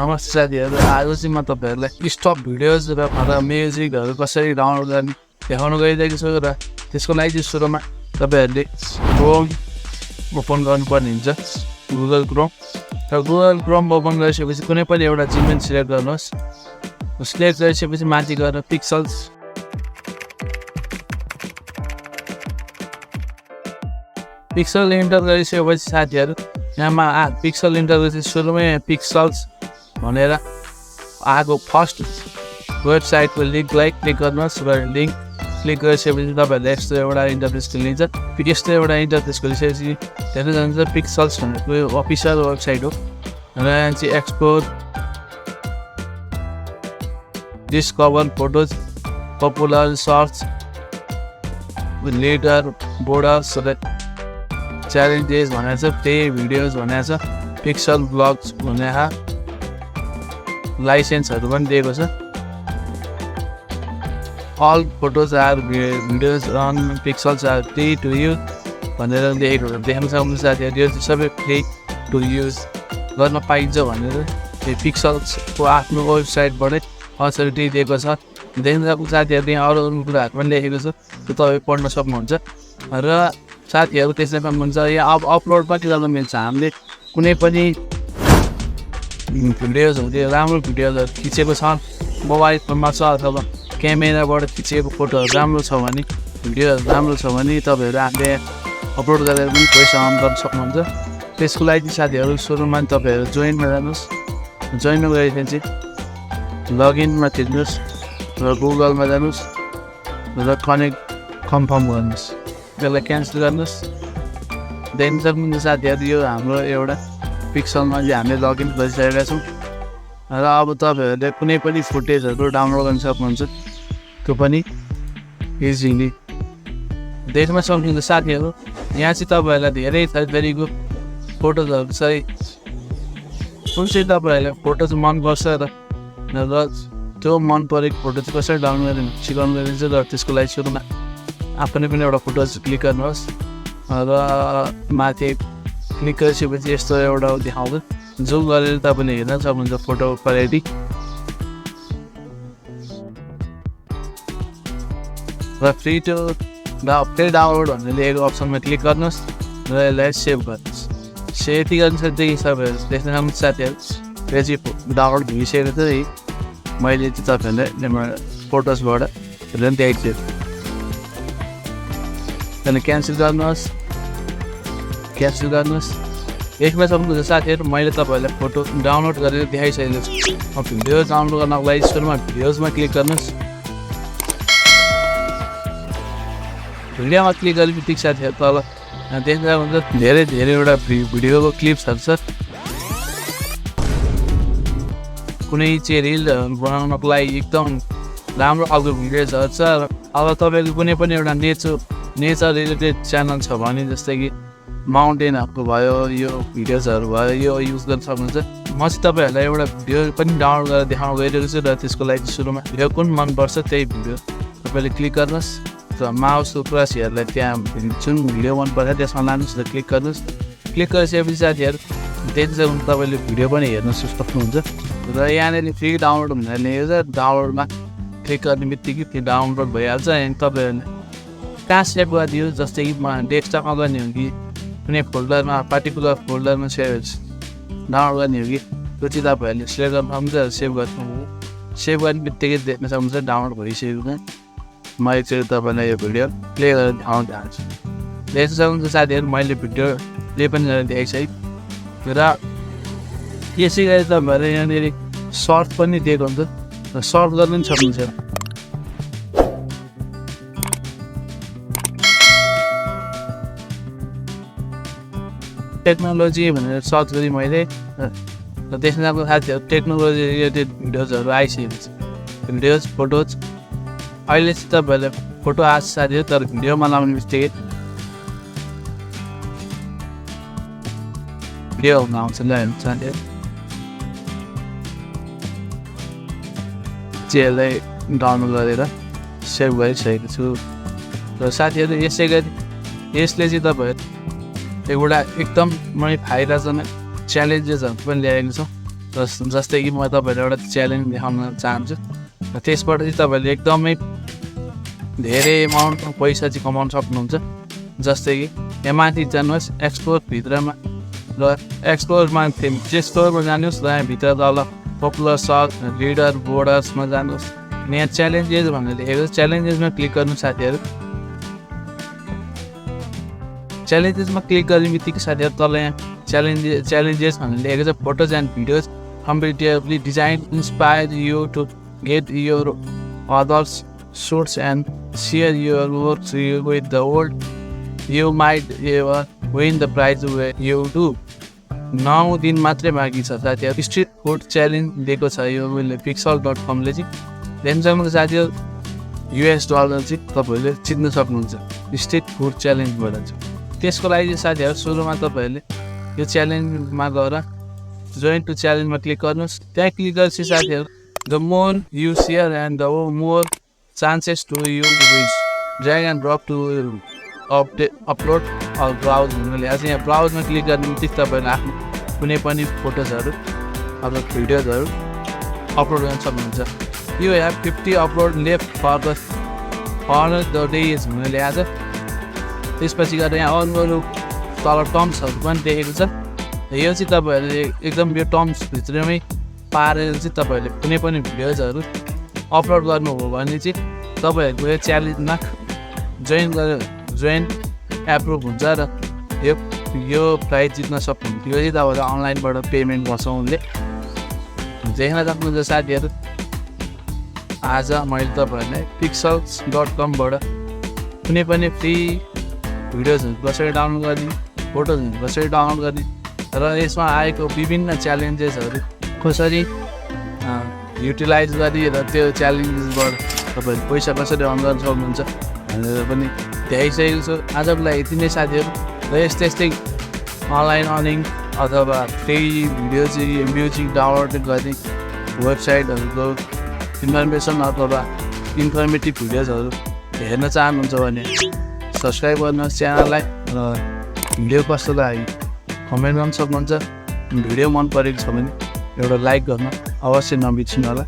नमस्ते साथीहरु, आज चाहिँ म तपाईहरुलाई स्टक भिडियोज र म्युजिकहरु कसरी डाउनलोड गर्ने देखाउन गइरहेको छु र त्यसको लागि चाहिँ सुरुमा तपाईहरुले क्रोम ओपन गर्नुपर्ने हुन्छ, गुगल क्रोम। र गुगल क्रोम ओपन गरिसकेपछि कुनै पनि एउटा जिमेल सिलेक्ट गर्नुहोस्। सिलेक्ट गरिसकेपछि माथि गएर पिक्सल इन्टर गरिसकेपछि साथीहरु यहाँमा पिक्सल इन्टर गरेपछि सुरुमै पिक्सल्स भनेर आएको फर्स्ट वेबसाइटको लिङ्कलाई क्लिक गर्नुहोस् र लिङ्क क्लिक गरिसकेपछि तपाईहरुले यस्तो एउटा इन्टरफेस खोलिन्छ। यस्तो एउटा इन्टरफेस खोलिसकेपछि धेरै जान्छ पिक्सल्स भनेको अफिसियल वेबसाइट हो र यहाँ चाहिँ explore discover photos popular search leaderboards र च्यालेन्जेस भनेको छ, प्ले भिडियोज भनेको छ, पिक्सल ब्लग्स भनेको लाइसेन्सहरू पनि दिएको छ। All photos are videos on Pexels are free to use भनेर लेखेको देख्न सक्नुहुन्छ साथीहरु। यो सबै फ्री टु युज गर्न पाइन्छ भनेर यो पिक्सल्सको आफ्नो वेबसाइटबाटै अथोरिटी दिएको छ। देख्न सक्नुहुन्छ साथीहरु, यहाँ अरू कुराहरू पनि लेखेको छ, त्यो तपाईँ पढ्न सक्नुहुन्छ। र साथीहरु त्यसै पनि हुन्छ, यहाँ अब अपलोड पनि गर्न मिल्छ। हामीले कुनै पनि भिडियोजहरू राम्रो भिडियोजहरू खिचेको छ, मोबाइल फोनमा छ अथवा क्यामेराबाट खिचेको फोटोहरू राम्रो छ भने, भिडियोहरू राम्रो छ भने तपाईँहरू आफूले अपलोड गरेर पनि पैसा अर्न गर्न सक्नुहुन्छ। त्यसको लागि साथीहरु सुरुमा तपाईँहरू जोइनमा जानुहोस्। जोइनमा गएपछि लगइनमा थिच्नुहोस् र गुगलमा जानुहोस् र कनेक्ट कन्फर्म गर्नुहोस्, त्यसलाई क्यान्सल गर्नुहोस्। देख्न सक्नुहुन्छ साथीहरु, यो हाम्रो एउटा पिक्सलमा चाहिँ हामीले लगइन गरिसकेका छौँ र अब तपाईँहरूले कुनै पनि फुटेजहरू डाउनलोड गर्न सक्नुहुन्छ, त्यो पनि इजिली देख्न सक्नुहुन्छ साथीहरु। यहाँ चाहिँ तपाईँहरूलाई धेरै थरीको फोटोजहरू चाहिँ कुन चाहिँ तपाईँहरूलाई फोटो चाहिँ मनपर्छ र त्यो मन परेको फोटो चाहिँ कसरी डाउनलोड गर्ने सिकाउनु गरिन्छ। र त्यसको लागि सुरुमा आफ्नै पनि एउटा फोटो क्लिक गर्नुहोस् र माथि क्लिक गरिसकेपछि यस्तो एउटा देखाउँछ, जुम गरेर तपाईँले हेर्न सक्नुहुन्छ फोटो क्वालिटी। र फ्री डाउनलोड भनेर लेखेको अप्सनमा क्लिक गर्नुहोस् र यसलाई सेभ गर्नुहोस्। यति गर्नुदेखि तपाईँहरू देख्न सक्नुहुन्छ साथीहरु, यो चाहिँ डाउनलोड भइसकेको छ। मैले चाहिँ तपाईँहरूलाई फोटोजबाट हेरेर देखाइदिएँ। त्यहाँदेखि क्यान्सल गर्नुहोस्। यसमा सक्नुहुन्छ साथीहरु, मैले तपाईँहरूलाई फोटो डाउनलोड गरेर देखाइसकेको छु। अब भिडियो डाउनलोड गर्नको लागि सुरुमा भिडियोजमा क्लिक गर्नुहोस्। भिडियोमा क्लिक गरेर बित्तिकै साथीहरु तल देख्न सक्नुहुन्छ धेरैवटा भिडियोको क्लिप्सहरू छ। कुनै चाहिँ रिलहरू बनाउनको लागि एकदम राम्रो खालको भिडियोजहरू छ। अब तपाईँको कुनै पनि एउटा नेचर रिलेटेड च्यानल छ भने, जस्तै कि माउन्टेनहरूको भयो, यो भिडियोजहरू भयो, यो युज गर्न सक्नुहुन्छ। म चाहिँ तपाईँहरूलाई एउटा भिडियो पनि डाउनलोड गरेर देखाउन गइरहेको छु र त्यसको लागि सुरुमा भिडियो कुन मनपर्छ त्यही भिडियो तपाईँले क्लिक गर्नुहोस् र माउसको क्रसहरूलाई त्यहाँ जुन भिडियो मनपर्छ त्यसमा लानुहोस् र क्लिक गर्नुहोस्। क्लिक गरिसकेपछि साथीहरु देख्न सक्नुहुन्छ तपाईँले भिडियो पनि हेर्न सक्नुहुन्छ। र यहाँनिर फ्री डाउनलोड भनेर लेखेको छ, डाउनलोडमा क्लिक गर्ने बित्तिकै त्यो डाउनलोड भइहाल्छ। अनि तपाईँहरूले कहाँ सेभ गरिदियो, जस्तै कि डेस्कटपमा गर्ने हो कि कुनै फोल्डरमा पार्टिकुलर फोल्डरमा डाउनलोड गर्ने हो कि त्यो चाहिँ तपाईँहरूले सेभ गर्नु सक्नुहुन्छ। सेभ गर्ने बित्तिकै देख्न सक्नुहुन्छ डाउनलोड भइसकेको छ। म एकचोटि तपाईँलाई यो भिडियो प्ले गरेर देखाउन चाहन्छु। देख्न सक्नुहुन्छ साथीहरु, मैले भिडियो प्ले पनि गरेर देखाइसकेँ र यसै गरी तपाईँहरूले यहाँनिर सर्च पनि दिएको हुन्छ र सर्च गर्न पनि सक्नुहुन्छ। टेक्नोलोजी भनेर सर्च गरेँ मैले र देख्न सक्नुहुन्छ साथीहरु टेक्नोलोजी रिलेटेड भिडियोजहरू आइसकेको छ। भिडियोज फोटोज अहिले चाहिँ तपाईँहरूले फोटो आएको साथीहरु, तर भिडियोमा लाउने बित्तिकै भिडियो हुन आउँछ। ल हेर्नु साथीहरु, यसलाई डाउनलोड गरेर सेभ गरिसकेको छु। र साथीहरु यसै गरी यसले चाहिँ तपाईँहरू एउटा एकदम फाइदाजनक च्यालेन्जेसहरू पनि ल्याएको छ। जस्तै कि म तपाईँहरूलाई एउटा च्यालेन्ज देखाउन चाहन्छु र त्यसबाट चाहिँ तपाईँहरूले एकदमै धेरै एमाउन्टमा पैसा चाहिँ कमाउन सक्नुहुन्छ। जस्तै कि यहाँ माथि जानुहोस् एक्सप्लोर भित्रमा र एक्सप्लोरमा स्टोरमा जानुहोस् र यहाँ भित्र तल पपुलर सर्च रिडर बोर्डर्समा जानुहोस्। यहाँ च्यालेन्जेस भनेर लेखेको छ, च्यालेन्जेसमा क्लिक गर्नु साथीहरू। च्यालेन्जेसमा क्लिक गर्ने बित्तिकै साथीहरू तल यहाँ च्यालेन्जेस भनेर लेखेको छ photos and videos competitively designed inspire you to get your others shoots and share your works with the world. You might ever win the prize where you do. 9 दिन मात्रै बाँकी छ साथीहरू। स्ट्रिट फुड च्यालेन्ज दिएको छ यो pixel.com ले चाहिँ। देनसम्मको साथीहरू $US चाहिँ तपाईँहरूले जित्न सक्नुहुन्छ स्ट्रिट फुड च्यालेन्जबाट चाहिँ। त्यसको लागि साथीहरू सुरुमा तपाईँहरूले यो च्यालेन्जमा गएर जोइन टु च्यालेन्जमा क्लिक गर्नुहोस्। त्यहाँ क्लिक गरेपछि साथीहरू the more you share and the more chances to you win. Drag and drop to upload or browse हुनुले आज यहाँ ब्राउजमा क्लिक गर्ने बित्तिकै तपाईँहरूले आफ्नो कुनै पनि फोटोजहरू अथवा भिडियोजहरू अपलोड गर्न सक्नुहुन्छ। यो यहाँ 50 upload left for the days हुनुले आज। त्यसपछि गएर यहाँ अरू तल टर्म्सहरू पनि देखेको छ। यो चाहिँ तपाईँहरूले एकदम यो टर्म्सभित्रमै पारेर चाहिँ तपाईँहरूले कुनै पनि भिडियोजहरू अपलोड गर्नुभयो भने चाहिँ तपाईँहरूको यो च्यालेन्जमा जोइन एप्रुभ हुन्छ र यो प्राइज जित्न सक्नुहुन्छ। यो चाहिँ तपाईँहरूले अनलाइनबाट पेमेन्ट गर्छ उनले। देख्न सक्नुहुन्छ साथीहरू आज मैले तपाईँहरूलाई pixels.com बाट कुनै पनि फ्री भिडियोजहरू कसरी डाउनलोड गर्ने, फोटोजहरू कसरी डाउनलोड गर्ने र यसमा आएको विभिन्न च्यालेन्जेसहरू कसरी युटिलाइज गरी र त्यो च्यालेन्जेसबाट तपाईँहरू पैसा कसरी अर्न गर्न सक्नुहुन्छ भनेर पनि देखाइसकेको छु। आजको लागि यति नै साथीहरू। र यस्तै अनलाइन अर्निङ अथवा फ्री भिडियो चाहिँ म्युजिक डाउनलोड गर्ने वेबसाइटहरूको इन्फर्मेसन अथवा इन्फर्मेटिभ भिडियोजहरू हेर्न चाहनुहुन्छ भने सब्सक्राइब गर्नुहोस् च्यानललाई र भिडियो कस्तो लाग्यो कमेन्ट गर्न सक्नुहुन्छ। भिडियो मन परेको छ भने एउटा लाइक गर्न अवश्य नबिर्सिनु होला।